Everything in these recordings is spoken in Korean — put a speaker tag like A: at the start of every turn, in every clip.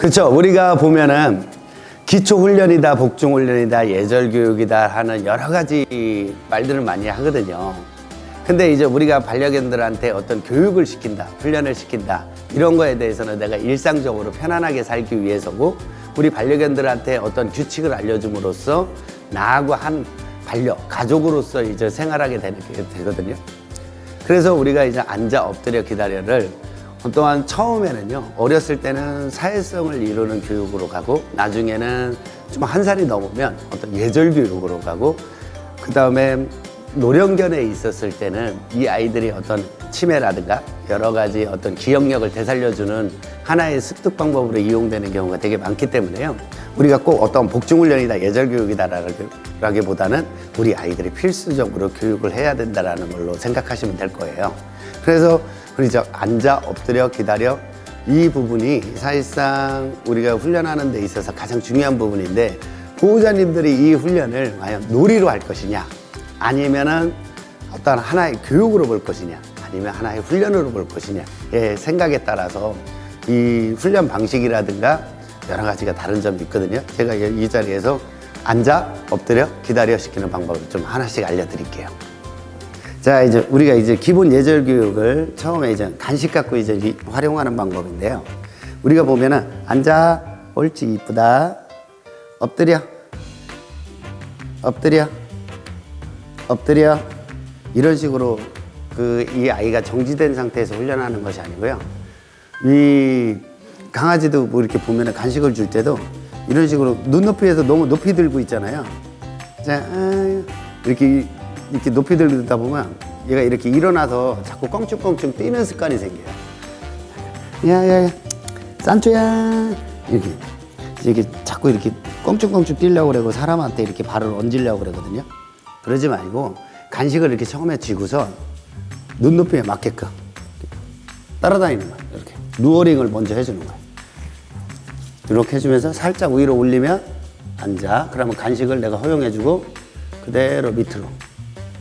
A: 그렇죠. 우리가 보면은 기초훈련이다, 복중훈련이다, 예절교육이다 하는 여러 가지 말들을 많이 하거든요. 근데 이제 우리가 반려견들한테 어떤 교육을 시킨다, 훈련을 시킨다, 이런 거에 대해서는 내가 일상적으로 편안하게 살기 위해서고, 우리 반려견들한테 어떤 규칙을 알려줌으로써 나하고 한 가족으로서 이제 생활하게 되거든요. 그래서 우리가 이제 앉아 엎드려 기다려를 또한 처음에는요, 어렸을 때는 사회성을 이루는 교육으로 가고, 나중에는 좀 한 살이 넘으면 어떤 예절 교육으로 가고, 그 다음에 노령견에 있었을 때는 이 아이들이 어떤 치매라든가 여러 가지 어떤 기억력을 되살려주는 하나의 습득 방법으로 이용되는 경우가 되게 많기 때문에요. 우리가 꼭 어떤 복중훈련이다, 예절교육이다라기보다는 우리 아이들이 필수적으로 교육을 해야 된다라는 걸로 생각하시면 될 거예요. 그래서 우리 앉아, 엎드려, 기다려, 이 부분이 사실상 우리가 훈련하는 데 있어서 가장 중요한 부분인데, 보호자님들이 이 훈련을 과연 놀이로 할 것이냐, 아니면은 어떤 하나의 교육으로 볼 것이냐, 아니면 하나의 훈련으로 볼 것이냐의 생각에 따라서 이 훈련 방식이라든가 여러 가지가 다른 점이 있거든요. 제가 이 자리에서 앉아, 엎드려, 기다려 시키는 방법을 좀 하나씩 알려드릴게요. 자, 이제 우리가 이제 기본 예절 교육을 처음에 이제 간식 갖고 이제 활용하는 방법인데요. 우리가 보면은 앉아, 옳지, 이쁘다, 엎드려, 엎드려, 엎드려, 이런 식으로 이 아이가 정지된 상태에서 훈련하는 것이 아니고요. 이 강아지도 뭐 이렇게 보면은 간식을 줄 때도 이런 식으로 눈높이에서 너무 높이 들고 있잖아요. 자, 이렇게 높이 들다 보면 얘가 이렇게 일어나서 자꾸 껑충껑충 뛰는 습관이 생겨요. 야, 산초야. 이렇게 자꾸 이렇게 껑충껑충 뛰려고 그러고 사람한테 이렇게 발을 얹으려고 그러거든요. 그러지 말고 간식을 이렇게 처음에 쥐고서 눈높이에 맞게끔 따라다니는 거예요. 이렇게 루어링을 먼저 해주는 거예요. 이렇게 해주면서 살짝 위로 올리면 앉아. 그러면 간식을 내가 허용해주고 그대로 밑으로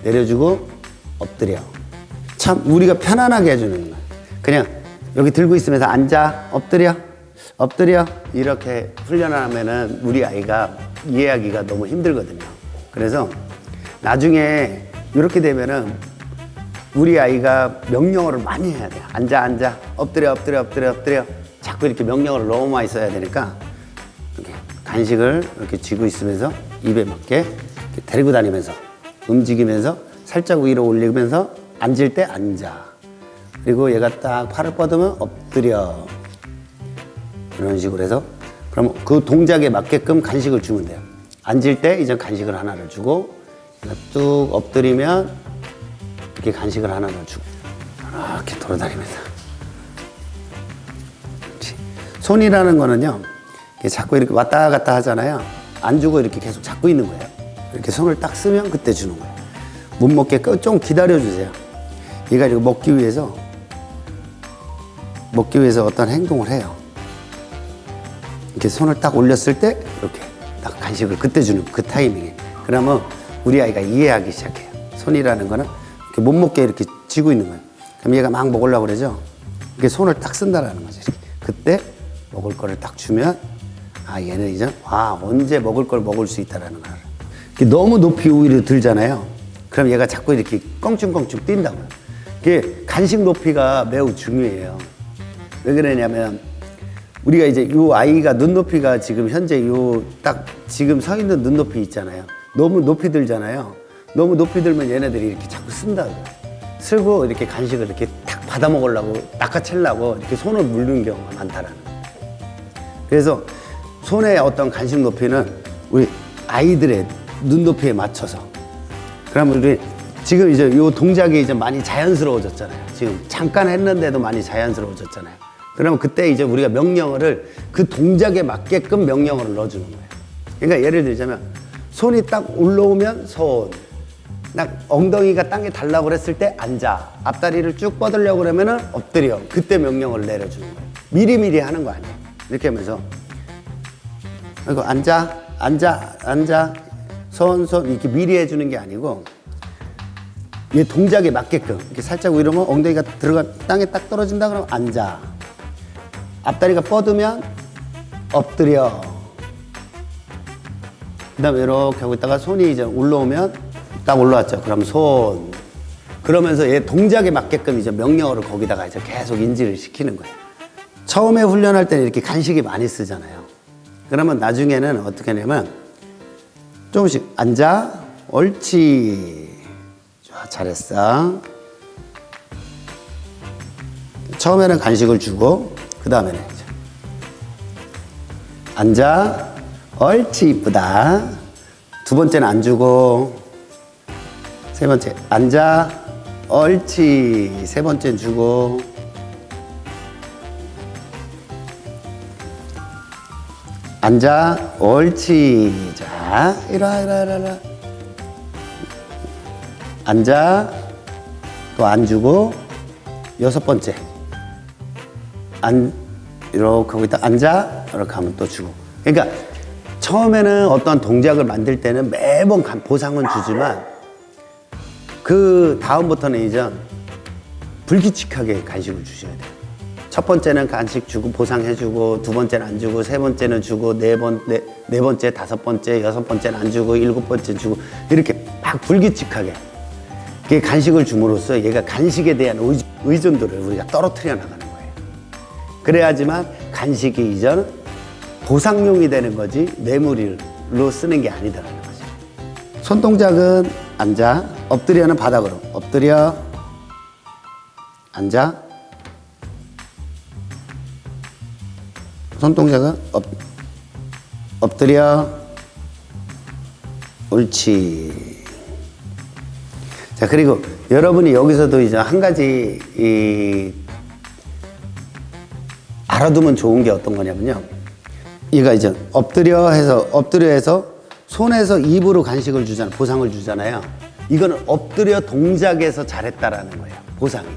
A: 내려주고 엎드려. 참 우리가 편안하게 해주는 거예요. 그냥 여기 들고 있으면서 앉아, 엎드려, 엎드려, 이렇게 훈련하면은 우리 아이가 이해하기가 너무 힘들거든요. 그래서 나중에 이렇게 되면은 우리 아이가 명령어를 많이 해야 돼요. 앉아, 앉아, 엎드려, 엎드려, 엎드려, 엎드려. 자꾸 이렇게 명령어를 너무 많이 써야 되니까 이렇게 간식을 이렇게 쥐고 있으면서 입에 맞게 이렇게 데리고 다니면서 움직이면서 살짝 위로 올리면서 앉을 때 앉아. 그리고 얘가 딱 팔을 뻗으면 엎드려. 이런 식으로 해서 그럼 그 동작에 맞게끔 간식을 주면 돼요. 앉을 때 이제 간식을 하나를 주고 뚝 엎드리면 이렇게 간식을 하나를 주고 이렇게 돌아다니면서. 그렇지. 손이라는 거는요, 자꾸 이렇게 왔다 갔다 하잖아요. 안 주고 이렇게 계속 잡고 있는 거예요. 이렇게 손을 딱 쓰면 그때 주는 거예요. 못 먹게 좀 기다려 주세요. 얘가 이거 먹기 위해서 어떤 행동을 해요. 이렇게 손을 딱 올렸을 때 이렇게 딱 간식을 그때 주는 그 타이밍에. 그러면 우리 아이가 이해하기 시작해요. 손이라는 거는 이렇게 못 먹게 이렇게 쥐고 있는 거예요. 그럼 얘가 막 먹으려고 그러죠. 이렇게 손을 딱 쓴다라는 거죠. 그때 먹을 거를 딱 주면 얘는 이제 언제 먹을 걸 먹을 수 있다라는 거예요. 너무 높이 오히려 들잖아요. 그럼 얘가 자꾸 이렇게 껑충껑충 뛴다고요. 이게 간식 높이가 매우 중요해요. 왜 그러냐면 우리가 이제 이 아이가 눈높이가 지금 현재 딱 지금 서 있는 눈높이 있잖아요. 너무 높이 들잖아요. 너무 높이 들면 얘네들이 이렇게 자꾸 쓴다고요. 쓰고 이렇게 간식을 이렇게 탁 받아 먹으려고 낚아채려고 이렇게 손을 물는 경우가 많다라는 거예요. 그래서 손의 어떤 간식 높이는 우리 아이들의 눈높이에 맞춰서. 그러면 우리 지금 이제 이 동작이 이제 많이 자연스러워졌잖아요. 지금 잠깐 했는데도 많이 자연스러워졌잖아요. 그러면 그때 이제 우리가 명령어를 그 동작에 맞게끔 명령어를 넣어주는 거예요. 그러니까 예를 들자면 손이 딱 올라오면 손, 딱 엉덩이가 땅에 닿으려고 그랬을 때 앉아, 앞다리를 쭉 뻗으려고 그러면은 엎드려. 그때 명령어를 내려주는 거예요. 미리미리 하는 거 아니에요. 이렇게 하면서 그리고 앉아, 앉아, 앉아, 손 이렇게 미리 해주는 게 아니고 얘 동작에 맞게끔 이렇게 살짝 위로 오면 엉덩이가 땅에 딱 떨어진다 그러면 앉아. 앞다리가 뻗으면 엎드려. 그 다음에 이렇게 하고 있다가 손이 이제 올라오면 딱 올라왔죠. 그럼 손. 그러면서 얘 동작에 맞게끔 이제 명령어를 거기다가 이제 계속 인지를 시키는 거예요. 처음에 훈련할 때는 이렇게 간식이 많이 쓰잖아요. 그러면 나중에는 어떻게 하냐면 조금씩 앉아. 옳지. 좋아, 잘했어. 처음에는 간식을 주고 그 다음에는 앉아. 옳지, 이쁘다. 두 번째는 안 주고 세 번째 앉아. 옳지. 세 번째는 주고 앉아. 옳지. 자, 이리 앉아. 또 안 주고 여섯 번째 이렇게 하고 있다 앉아. 이렇게 하면 또 주고. 그러니까 처음에는 어떤 동작을 만들 때는 매번 보상은 주지만 그 다음부터는 이제 불규칙하게 간식을 주셔야 돼요. 첫 번째는 간식 주고 보상해주고, 두 번째는 안 주고, 세 번째는 주고, 네 번째, 다섯 번째, 여섯 번째는 안 주고, 일곱 번째 주고, 이렇게 막 불규칙하게 이게 간식을 줌으로써 얘가 간식에 대한 의존도를 우리가 떨어뜨려 나가는 거예요. 그래야지만 간식이 이제는 보상용이 되는 거지 뇌물로 쓰는 게 아니다라는 거죠. 손 동작은 앉아. 엎드려는 바닥으로. 엎드려. 앉아. 손 동작은 엎드려. 옳지. 자, 그리고 여러분이 여기서도 이제 한 가지 알아두면 좋은 게 어떤 거냐면요. 얘가 이제 엎드려 해서 손에서 입으로 간식을 주잖아요. 보상을 주잖아요. 이거는 엎드려 동작에서 잘했다라는 거예요. 보상이.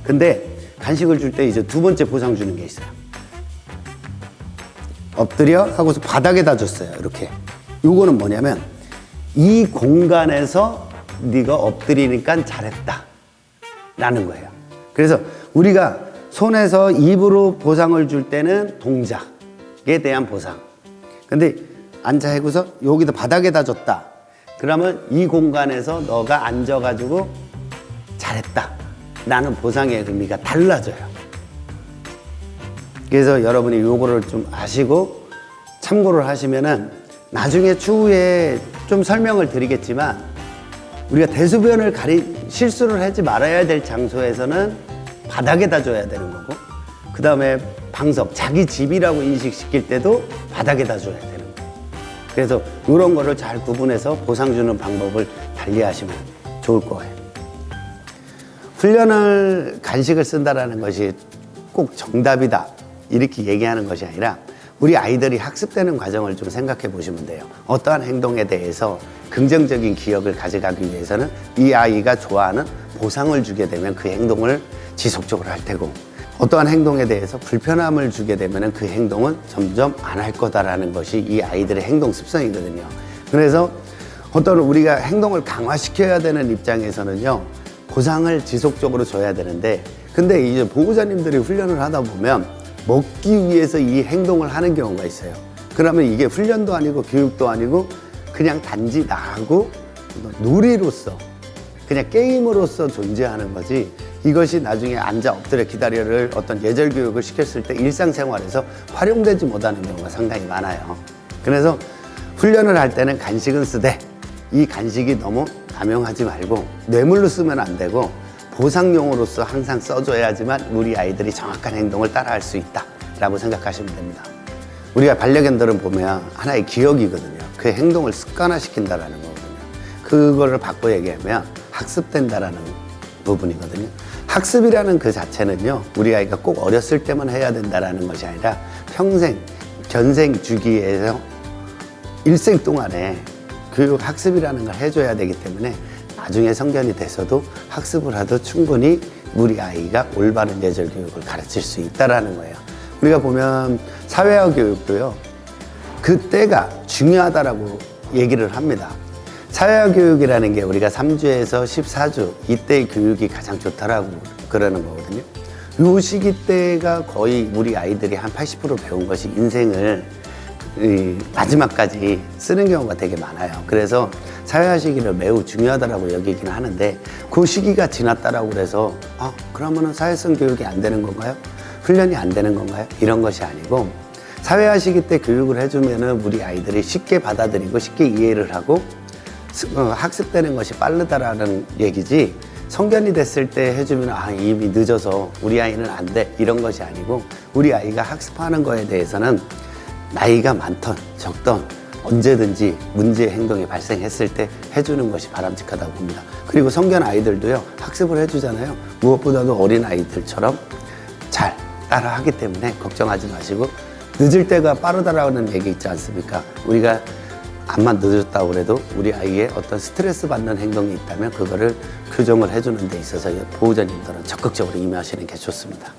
A: 근데 간식을 줄 때 이제 두 번째 보상 주는 게 있어요. 엎드려 하고서 바닥에다 줬어요. 이렇게. 요거는 뭐냐면 이 공간에서 네가 엎드리니까 잘했다 라는 거예요. 그래서 우리가 손에서 입으로 보상을 줄 때는 동작에 대한 보상. 근데 앉아 하고서 여기다 바닥에다 줬다. 그러면 이 공간에서 너가 앉아가지고 잘했다 라는 보상의 의미가 달라져요. 그래서 여러분이 요거를 좀 아시고 참고를 하시면은 나중에 추후에 좀 설명을 드리겠지만 우리가 대소변을 실수를 하지 말아야 될 장소에서는 바닥에다 줘야 되는 거고, 그 다음에 방석, 자기 집이라고 인식시킬 때도 바닥에다 줘야 되는 거예요. 그래서 이런 거를 잘 구분해서 보상 주는 방법을 달리 하시면 좋을 거예요. 훈련을 간식을 쓴다라는 것이 꼭 정답이다 이렇게 얘기하는 것이 아니라 우리 아이들이 학습되는 과정을 좀 생각해 보시면 돼요. 어떠한 행동에 대해서 긍정적인 기억을 가져가기 위해서는 이 아이가 좋아하는 보상을 주게 되면 그 행동을 지속적으로 할 테고, 어떠한 행동에 대해서 불편함을 주게 되면 그 행동은 점점 안 할 거다라는 것이 이 아이들의 행동 습성이거든요. 그래서 어떤 우리가 행동을 강화시켜야 되는 입장에서는요, 보상을 지속적으로 줘야 되는데, 근데 이제 보호자님들이 훈련을 하다 보면 먹기 위해서 이 행동을 하는 경우가 있어요. 그러면 이게 훈련도 아니고 교육도 아니고 그냥 단지 나하고 놀이로서, 그냥 게임으로서 존재하는 거지, 이것이 나중에 앉아 엎드려 기다려를 어떤 예절 교육을 시켰을 때 일상생활에서 활용되지 못하는 경우가 상당히 많아요. 그래서 훈련을 할 때는 간식은 쓰되 이 간식이 너무 남용하지 말고 뇌물로 쓰면 안 되고 보상용으로서 항상 써줘야지만 우리 아이들이 정확한 행동을 따라할 수 있다라고 생각하시면 됩니다. 우리가 반려견들은 보면 하나의 기억이거든요. 그 행동을 습관화시킨다라는 거거든요. 그거를 바꿔 얘기하면 학습된다라는 부분이거든요. 학습이라는 그 자체는요, 우리 아이가 꼭 어렸을 때만 해야 된다라는 것이 아니라 평생, 견생 주기에서 일생 동안에 교육 학습이라는 걸 해줘야 되기 때문에 나중에 성견이 돼서도 학습을 하도 충분히 우리 아이가 올바른 예절 교육을 가르칠 수 있다라는 거예요. 우리가 보면 사회화 교육도요, 그때가 중요하다라고 얘기를 합니다. 사회화 교육이라는 게 우리가 3주에서 14주 이때 교육이 가장 좋다라고 그러는 거거든요. 요 시기 때가 거의 우리 아이들이 한 80% 배운 것이 인생을 이 마지막까지 쓰는 경우가 되게 많아요. 그래서 사회화 시기를 매우 중요하다고 여기기는 하는데 그 시기가 지났다라고 그래서 그러면은 사회성 교육이 안 되는 건가요? 훈련이 안 되는 건가요? 이런 것이 아니고 사회화 시기 때 교육을 해주면은 우리 아이들이 쉽게 받아들이고 쉽게 이해를 하고 학습되는 것이 빠르다라는 얘기지, 성견이 됐을 때 해주면 이미 늦어서 우리 아이는 안 돼 이런 것이 아니고, 우리 아이가 학습하는 거에 대해서는 나이가 많던 적던 언제든지 문제 행동이 발생했을 때 해주는 것이 바람직하다고 봅니다. 그리고 성견 아이들도요, 학습을 해주잖아요. 무엇보다도 어린 아이들처럼 잘 따라 하기 때문에 걱정하지 마시고, 늦을 때가 빠르다라는 얘기 있지 않습니까? 우리가 암만 늦었다고 그래도 우리 아이의 어떤 스트레스 받는 행동이 있다면 그거를 교정을 해주는 데 있어서 보호자님들은 적극적으로 임하시는 게 좋습니다.